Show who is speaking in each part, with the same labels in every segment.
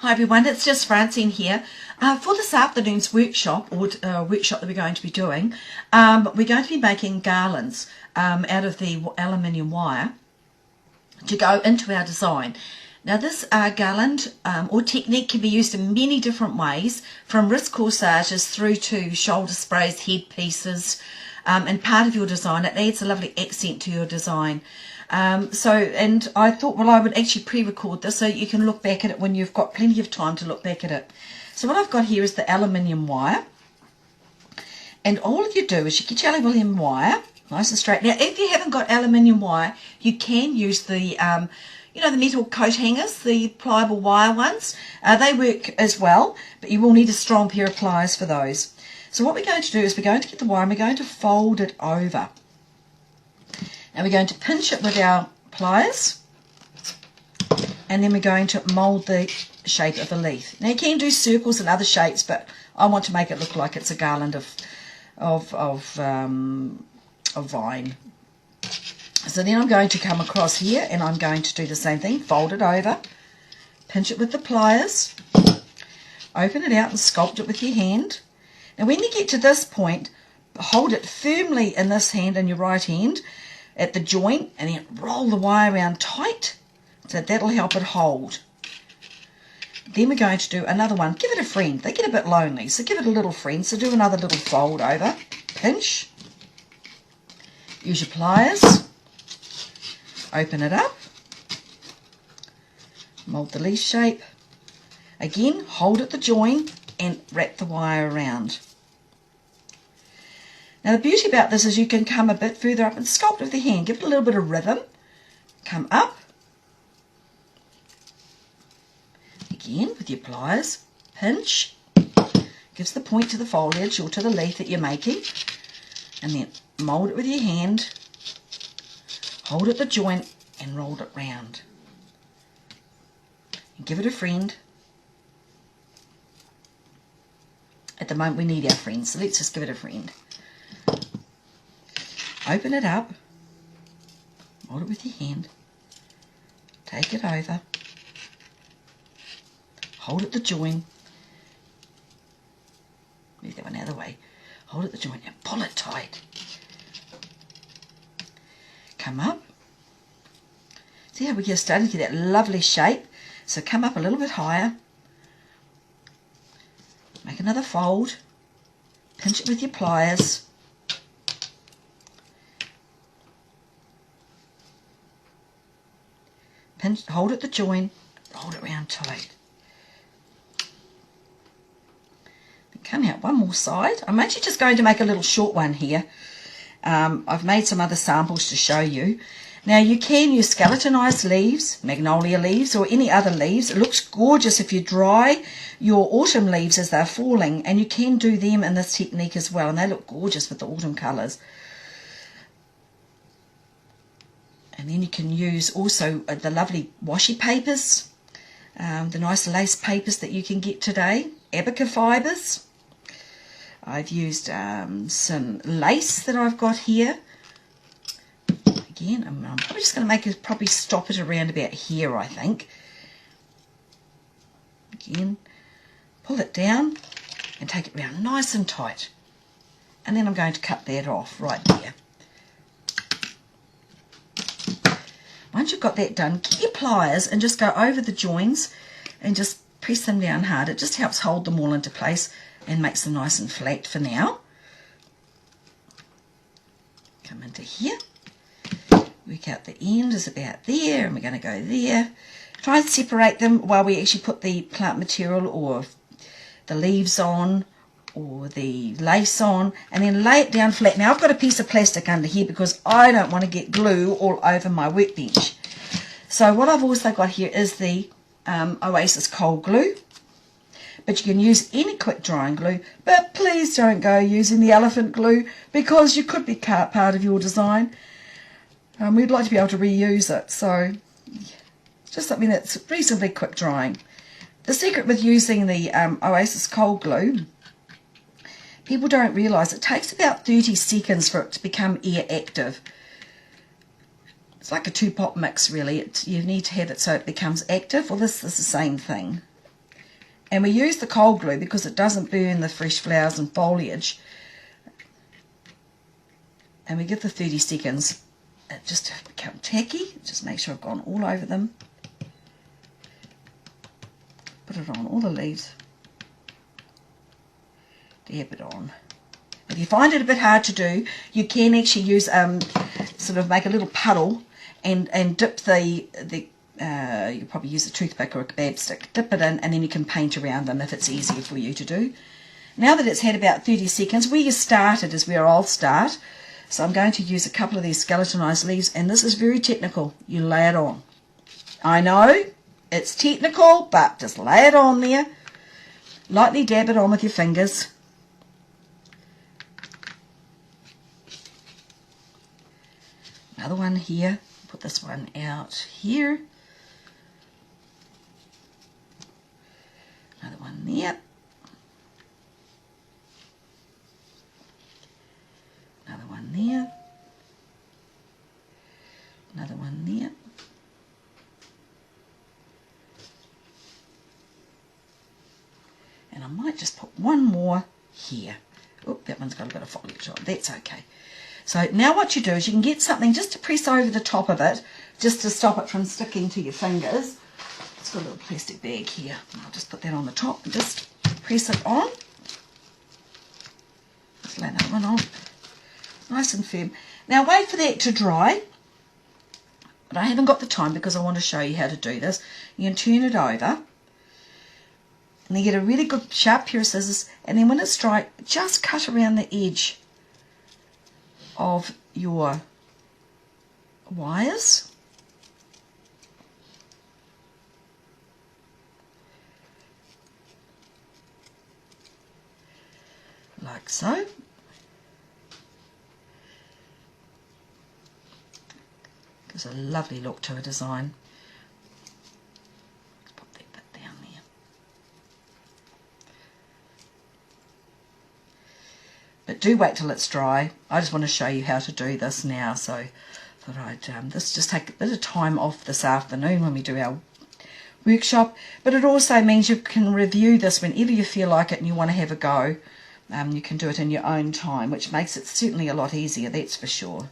Speaker 1: Hi everyone, it's just Francine here. For this afternoon's workshop, workshop that we're going to be doing, we're going to be making garlands out of the aluminium wire to go into our design. Now this garland or technique can be used in many different ways, from wrist corsages through to shoulder sprays, head pieces, and part of your design. It adds a lovely accent to your design. And I thought, well, I would actually pre-record this so you can look back at it when you've got plenty of time to look back at it. So what I've got here is the aluminium wire, and all you do is you get your aluminium wire nice and straight. Now if you haven't got aluminium wire, you can use the you know, the metal coat hangers, the pliable wire ones. They work as well, but you will need a strong pair of pliers for those. So what we're going to do is we're going to get the wire and we're going to fold it over. And we're going to pinch it with our pliers, and then we're going to mould the shape of the leaf. Now you can do circles and other shapes, but I want to make it look like it's a garland of vine. So then I'm going to come across here and I'm going to do the same thing, fold it over, pinch it with the pliers, open it out and sculpt it with your hand. Now when you get to this point, hold it firmly in this hand, in your right hand, at the joint, and then roll the wire around tight, so that'll help it hold. Then we're going to do another one. Give it a friend. They get a bit lonely, so give it a little friend. So do another little fold over, pinch, use your pliers, open it up, mould the leaf shape, again hold at the joint and wrap the wire around. Now the beauty about this is you can come a bit further up and sculpt with the hand. Give it a little bit of rhythm. Come up. Again with your pliers. Pinch. Gives the point to the foliage or to the leaf that you're making. And then mould it with your hand. Hold at the joint and roll it round. And give it a friend. At the moment we need our friend, so let's just give it a friend. Open it up, mould it with your hand, take it over, hold at the joint, move that one out of the way, hold at the joint and pull it tight. Come up, see how we're starting to get that lovely shape, so come up a little bit higher, make another fold, pinch it with your pliers, pinch, hold at the joint, hold it round tight. Then come out one more side. I'm actually just going to make a little short one here. I've made some other samples to show you. Now you can use skeletonized leaves, magnolia leaves, or any other leaves. It looks gorgeous if you dry your autumn leaves as they're falling, and you can do them in this technique as well, and they look gorgeous with the autumn colours. And then you can use also the lovely washi papers, the nice lace papers that you can get today, abaca fibres. I've used some lace that I've got here. Again, I'm probably just going to probably stop it around about here, I think. Again, pull it down and take it round nice and tight. And then I'm going to cut that off right there. Once you've got that done, get your pliers and just go over the joins and just press them down hard. It just helps hold them all into place and makes them nice and flat for now. Come into here. Work out the end is about there, and we're going to go there. Try and separate them while we actually put the plant material or the leaves on or the lace on, and then lay it down flat. Now I've got a piece of plastic under here because I don't want to get glue all over my workbench. So what I've also got here is the Oasis cold glue, but you can use any quick drying glue, but please don't go using the elephant glue because you could be part of your design. We'd like to be able to reuse it, so just something that's reasonably quick drying. The secret with using the Oasis cold glue, people don't realise it takes about 30 seconds for it to become air active. It's like a two-pot mix really. You need to have it so it becomes active. Well, this is the same thing. And we use the cold glue because it doesn't burn the fresh flowers and foliage. And we give the 30 seconds. It just to become tacky. Just make sure I've gone all over them. Put it on all the leaves. Dab it on. If you find it a bit hard to do, you can actually use sort of make a little puddle and dip the you could probably use a toothpick or a kebab stick, dip it in, and then you can paint around them if it's easier for you to do. Now that it's had about 30 seconds, where you started is where I'll start. So I'm going to use a couple of these skeletonized leaves, and this is very technical. You lay it on. I know it's technical, but just lay it on there. Lightly dab it on with your fingers. Another one here. Put this one out here. Another one there. Another one there. Another one there. And I might just put one more here. Oh, that one's got a bit of foliage on. That's okay. So now what you do is you can get something just to press over the top of it, just to stop it from sticking to your fingers. It's got a little plastic bag here. I'll just put that on the top and just press it on. Just lay that one on. Nice and firm. Now wait for that to dry. But I haven't got the time because I want to show you how to do this. You can turn it over. And you get a really good sharp pair of scissors. And then when it's dry, just cut around the edge of your wires. Like so. Gives a lovely look to a design. Pop that bit down there. But do wait till it's dry. I just want to show you how to do this now, so I thought I'd this just take a bit of time off this afternoon when we do our workshop. But it also means you can review this whenever you feel like it and you want to have a go. You can do it in your own time, which makes it certainly a lot easier, that's for sure.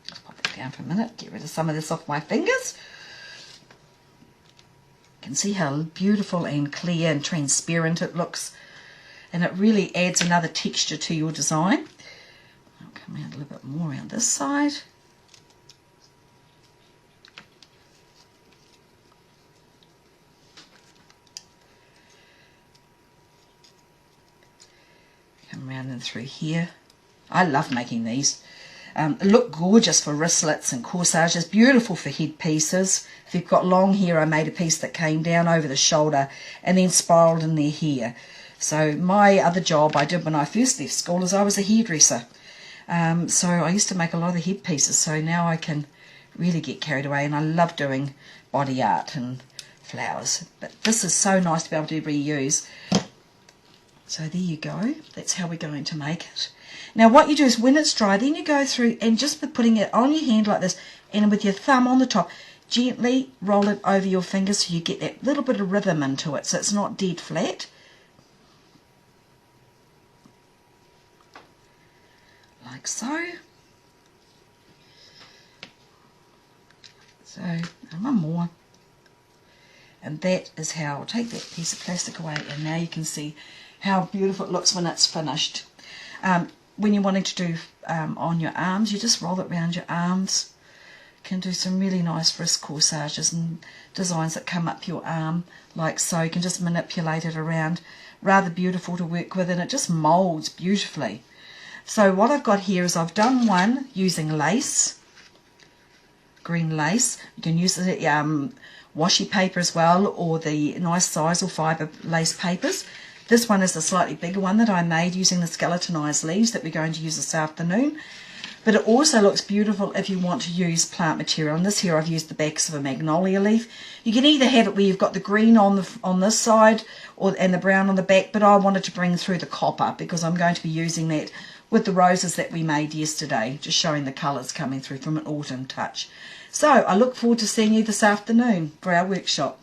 Speaker 1: Just pop it down for a minute, get rid of some of this off my fingers. You can see how beautiful and clear and transparent it looks, and it really adds another texture to your design. I'll come out a little bit more around this side. Come around and through here. I love making these. Look gorgeous for wristlets and corsages, beautiful for headpieces. If you've got long hair, I made a piece that came down over the shoulder and then spiraled in their hair. So my other job I did when I first left school is I was a hairdresser. So I used to make a lot of the headpieces, so now I can really get carried away, and I love doing body art and flowers. But this is so nice to be able to reuse. So there you go. That's how we're going to make it. Now what you do is when it's dry, then you go through and just by putting it on your hand like this and with your thumb on the top, gently roll it over your fingers so you get that little bit of rhythm into it so it's not dead flat. Like so. So, and one more. And that is how I'll take that piece of plastic away, and now you can see how beautiful it looks when it's finished. When you're wanting to do on your arms, you just roll it around your arms. You can do some really nice wrist corsages and designs that come up your arm like so. You can just manipulate it around. Rather beautiful to work with, and it just molds beautifully. So what I've got here is I've done one using lace, green lace. You can use the washi paper as well, or the nice size or fibre lace papers. This one is a slightly bigger one that I made using the skeletonized leaves that we're going to use this afternoon. But it also looks beautiful if you want to use plant material. And this here I've used the backs of a magnolia leaf. You can either have it where you've got the green on this side and the brown on the back, but I wanted to bring through the copper because I'm going to be using that with the roses that we made yesterday, just showing the colours coming through from an autumn touch. So I look forward to seeing you this afternoon for our workshop.